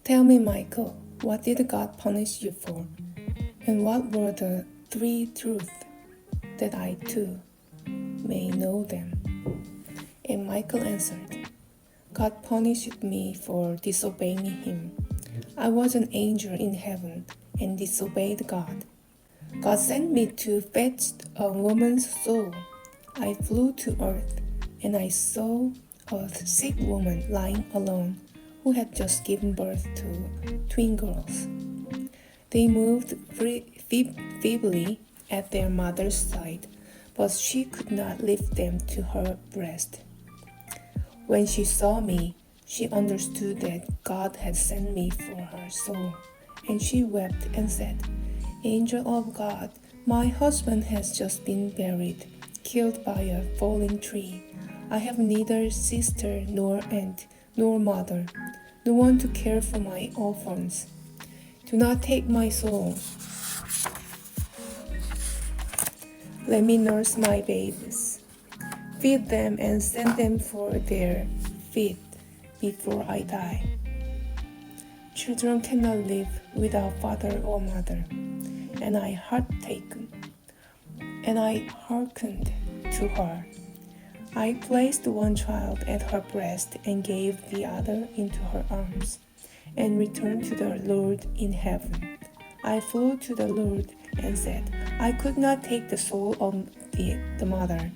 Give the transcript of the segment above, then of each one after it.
Tell me, Michael, what did God punish you for? And what were the 3 truths that I too may know them? And Michael answered, God punished me for disobeying him. I was an angel in heaven and disobeyed God. God sent me to fetch a woman's soul. I flew to earth, and I saw a sick woman lying alone who had just given birth to twin girls. They moved feebly at their mother's side, but she could not lift them to her breast. When she saw me, she understood that God had sent me for her soul, and she wept and said, Angel of God, my husband has just been buried, killed by a falling tree. I have neither sister nor aunt nor mother, no one to care for my orphans. Do not take my soul. Let me nurse my babies, feed them and send them for their feed before I die. Children cannot live without father or mother, and I hearkened to her. I placed one child at her breast and gave the other into her arms, and returned to the Lord in heaven. I flew to the Lord and said, I could not take the soul of the mother.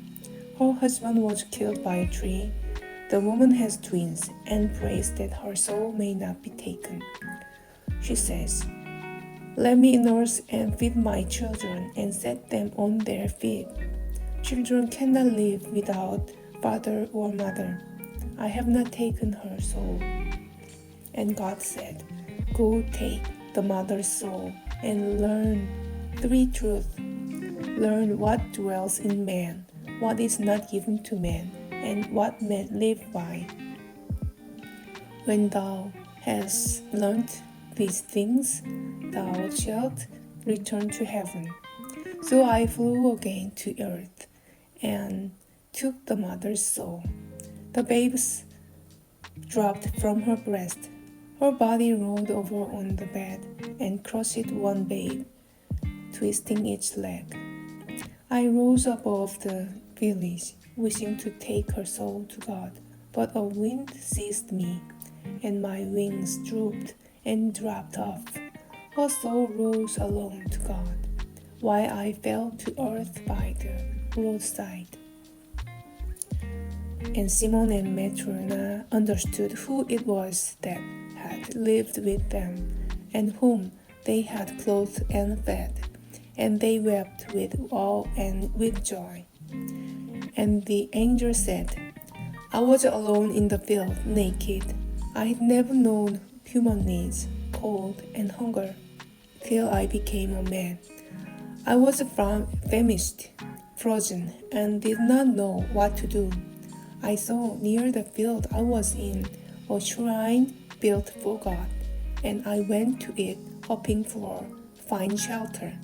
Her husband was killed by a tree. The woman has twins and prays that her soul may not be taken. She says, Let me nurse and feed my children and set them on their feet. Children cannot live without father or mother. I have not taken her soul. And God said, Go take the mother's soul and learn 3 truths. Learn what dwells in man, what is not given to man, and what men live by. When thou hast learnt these things, thou shalt return to heaven. So I flew again to earth and took the mother's soul. The babes dropped from her breast. Her body rolled over on the bed and crushed one babe, twisting its leg. I rose above the village, wishing to take her soul to God, but a wind seized me, and my wings drooped and dropped off. Her soul rose alone to God, while I fell to earth by the roadside. And Simon and Matrona understood who it was that had lived with them, and whom they had clothed and fed, and they wept with awe and with joy. And the angel said, I was alone in the field, naked. I had never known human needs, cold and hunger, till I became a man. I was famished, frozen, and did not know what to do. I saw near the field I was in a shrine built for God, and I went to it hoping for fine shelter.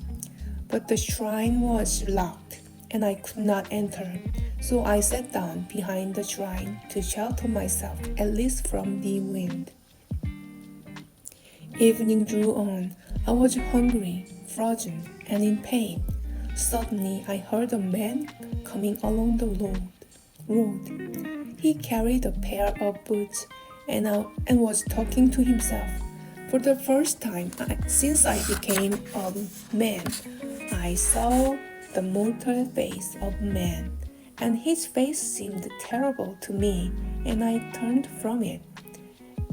But the shrine was locked, and I could not enter. So I sat down behind the shrine to shelter myself, at least from the wind. Evening drew on. I was hungry, frozen, and in pain. Suddenly I heard a man coming along the road. He carried a pair of boots and was talking to himself. For the first time since I became a man, I saw the mortal face of man, and his face seemed terrible to me, and I turned from it.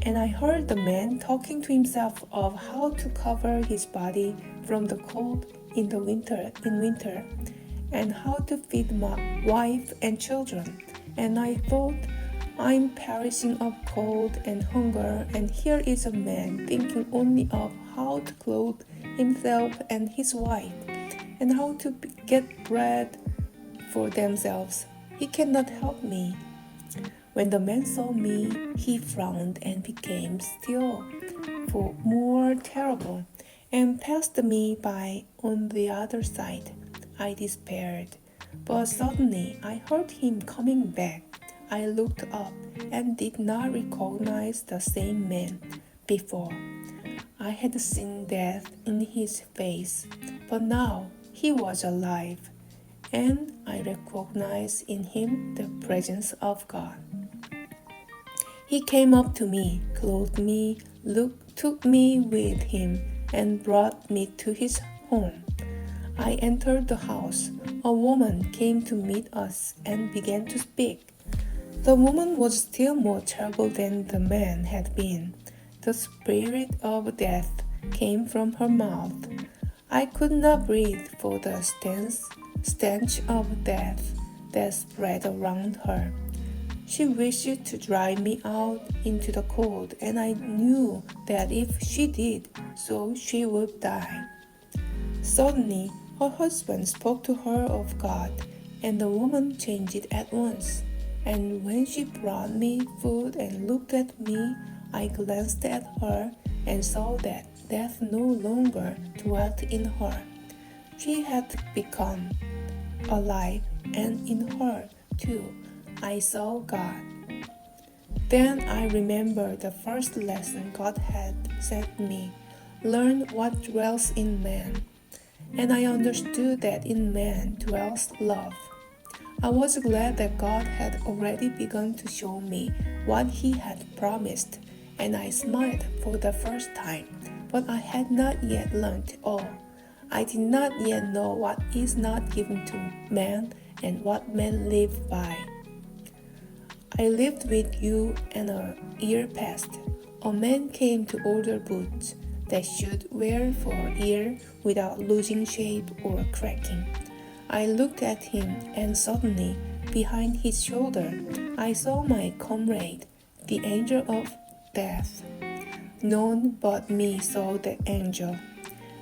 And I heard the man talking to himself of how to cover his body from the cold in winter, and how to feed my wife and children. And I thought, I'm perishing of cold and hunger, and here is a man thinking only of how to clothe himself and his wife, and how to get bread for themselves. He cannot help me. When the man saw me, he frowned and became still more terrible, and passed me by on the other side. I despaired, but suddenly I heard him coming back. I looked up and did not recognize the same man, before. I had seen death in his face, but now he was alive, and I recognized in him the presence of God. He came up to me, clothed me, took me with him, and brought me to his home. I entered the house. A woman came to meet us and began to speak. The woman was still more terrible than the man had been. The spirit of death came from her mouth. I could not breathe for the stench of death that spread around her. She wished to drive me out into the cold, and I knew that if she did so, she would die. Suddenly, her husband spoke to her of God, and the woman changed at once. And when she brought me food and looked at me, I glanced at her and saw that death no longer dwelt in her. She had become alive, and in her, too, I saw God. Then I remembered the first lesson God had sent me, learn what dwells in man. And I understood that in man dwells love. I was glad that God had already begun to show me what He had promised, and I smiled for the first time, but I had not yet learned all. I did not yet know what is not given to man and what men live by. I lived with you, and a year passed. A man came to order boots that should wear for a year without losing shape or cracking. I looked at him, and suddenly, behind his shoulder, I saw my comrade, the angel of death. None but me saw the angel,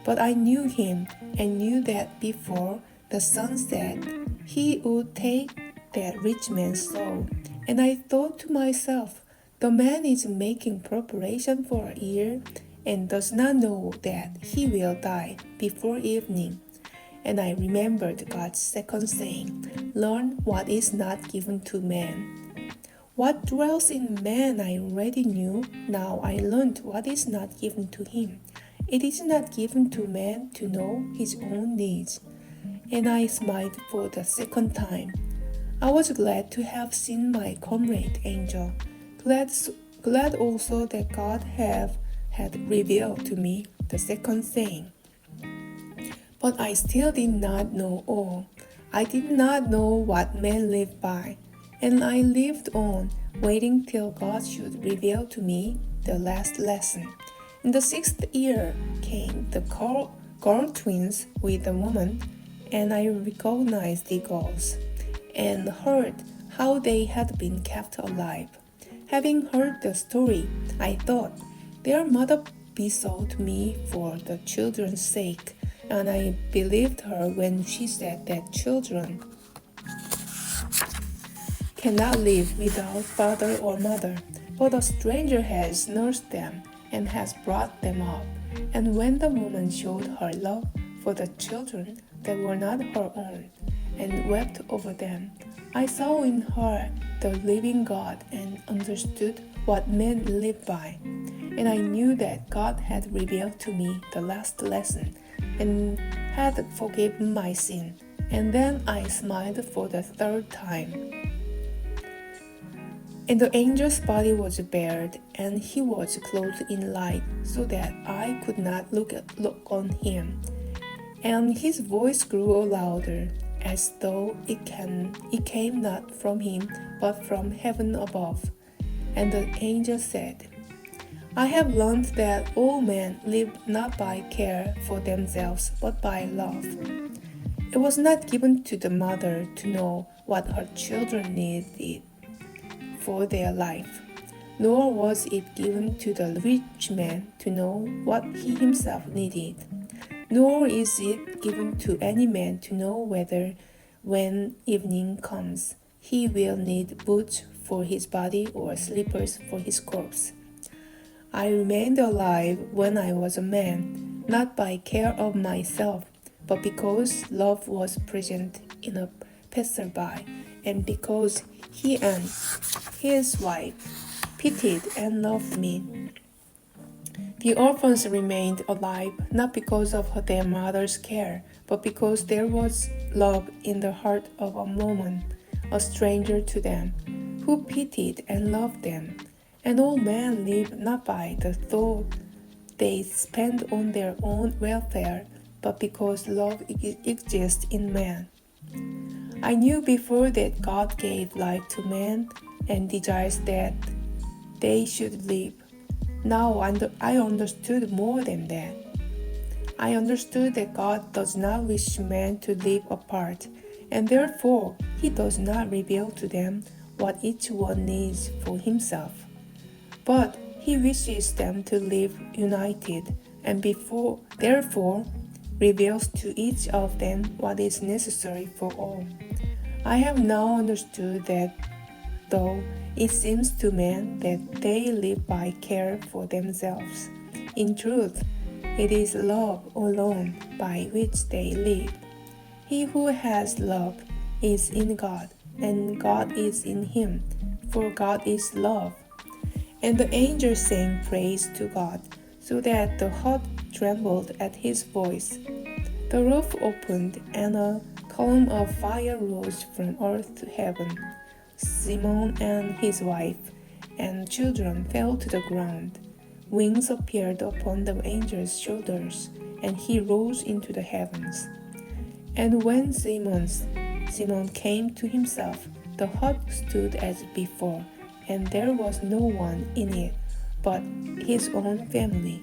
but I knew him and knew that before the sun set, he would take that rich man's soul. And I thought to myself, the man is making preparation for a year and does not know that he will die before evening. And I remembered God's second saying, learn what is not given to man. What dwells in man I already knew, now I learned what is not given to him. It is not given to man to know his own needs. And I smiled for the second time. I was glad to have seen my comrade angel, glad also that God had revealed to me the second saying. But I still did not know all. I did not know what men live by, and I lived on, waiting till God should reveal to me the last lesson. In the 6th year came the girl twins with the woman, and I recognized the girls, and heard how they had been kept alive. Having heard the story, I thought, their mother besought me for the children's sake, and I believed her when she said that children cannot live without father or mother, but a stranger has nursed them and has brought them up. And when the woman showed her love for the children that were not her own, and wept over them, I saw in her the living God and understood what men live by. And I knew that God had revealed to me the last lesson and had forgiven my sin. And then I smiled for the third time. And the angel's body was bared, and he was clothed in light, so that I could not look on him. And his voice grew louder, as though it came not from him, but from heaven above. And the angel said, I have learned that all men live not by care for themselves, but by love. It was not given to the mother to know what her children needed for their life, nor was it given to the rich man to know what he himself needed, nor is it given to any man to know whether, when evening comes, he will need boots for his body or slippers for his corpse. I remained alive when I was a man, not by care of myself, but because love was present in a passerby, and because he and his wife pitied and loved me. The orphans remained alive not because of their mother's care, but because there was love in the heart of a woman, a stranger to them, who pitied and loved them. And all men live not by the thought they spend on their own welfare, but because love exists in man. I knew before that God gave life to man and desires that they should live. Now I understood more than that. I understood that God does not wish man to live apart, and therefore He does not reveal to them what each one needs for himself. But He wishes them to live united, and therefore reveals to each of them what is necessary for all. I have now understood that though it seems to men that they live by care for themselves, in truth, it is love alone by which they live. He who has love is in God, and God is in him, for God is love. And the angels sang praise to God, so that the earth trembled at his voice. The roof opened, and a column of fire rose from earth to heaven. Simon and his wife and children fell to the ground. Wings appeared upon the angel's shoulders, and he rose into the heavens. And when Simon came to himself, the hut stood as before, and there was no one in it but his own family.